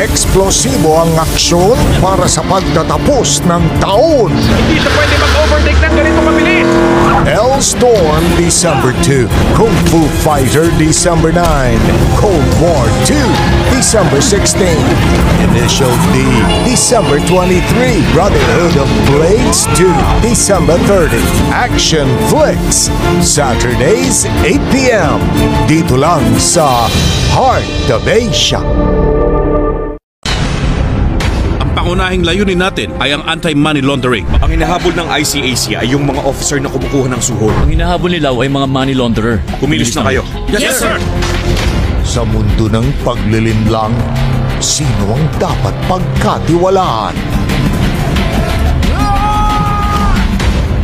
Eksplosibo ang aksyon para sa pagtatapos ng taon. Hindi siya pwede mag-overtake ng ganito kabilis. Hellstorm December 2, Kung Fu Fighter December 9, Cold War 2 December 16, Initial D December 23, Brotherhood of Blades 2 December 30, Action Flicks Saturdays 8 p.m. Dito lang sa Heart of Asia. Pangunahing layunin natin ay ang anti-money laundering. Ang hinahabol ng ICAC ay yung mga officer na kumukuha ng suhol. Ang hinahabol nila ay mga money launderer. Kumilos na kayo. Yes, sir! Sa mundo ng paglilinlang, sino ang dapat pagkatiwalaan?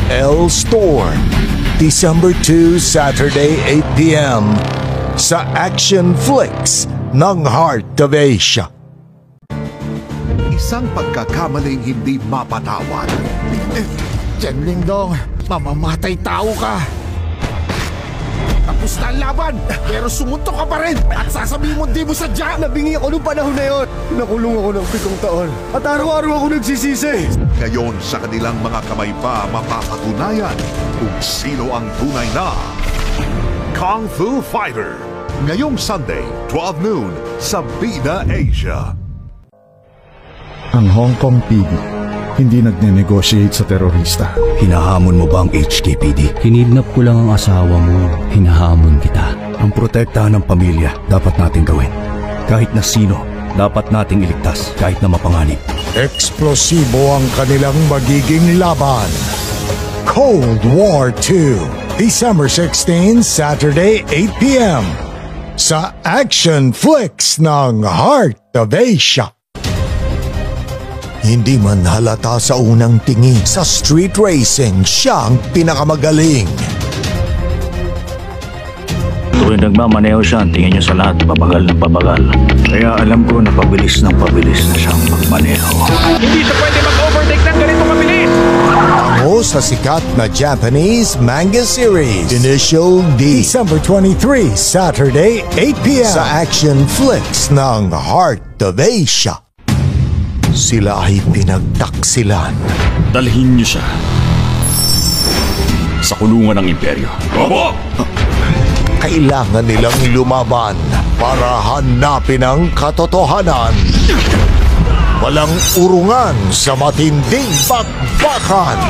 Hellstorm, December 2, Saturday 8 p.m. sa Action Flicks ng Heart of Asia. Isang pagkakamaling hindi mapatawad. Chen Lingdong, mamamatay tao ka. Tapos na ang laban, pero sumuntok ka pa rin at sasabihin mo di mo sadya. Nabingi ako noong panahon na yun. Nakulong ako ng 7 taon at araw-araw ako nagsisisi. Ngayon sa kanilang mga kamay pa mapapatunayan kung sino ang tunay na Kung Fu Fighter. Ngayong Sunday, 12 noon sa Bida Asia. Ang Hong Kong PD hindi nagne-negotiate sa terorista. Hinahamon mo ba ang HKPD? Kinidnap ko lang ang asawa mo. Hinahamon kita. Ang protektahan ng pamilya dapat nating gawin. Kahit na sino, dapat nating iligtas kahit na mapanganib. Eksplosibo ang kanilang magiging laban. Cold War 2, December 16, Saturday 8 p.m. sa Action Flicks ng Heart of Asia. Hindi man halata sa unang tingin, sa street racing siya ang pinakamagaling. Tuwing nagmamaneho siya, tingin niyo sa lahat, pabagal na pabagal. Kaya alam ko na pabilis na siyang magmaneho. Hindi siya pwede mag-overtake ng ganito kabilis. Ako sa sikat na Japanese manga series, Initial D, December 23, Saturday 8 p.m. sa Action Flicks ng Heart of Asia. Sila ay pinagtaksilan. Dalhin niyo siya sa kulungan ng imperyo. Opo! Kailangan nilang lumaban para hanapin ang katotohanan. Walang urungan sa matinding bakbakan.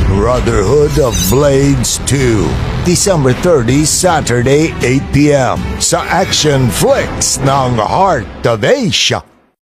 Brotherhood of Blades 2, December 30, Saturday 8 p.m. sa Action Flicks ng Heart of Asia.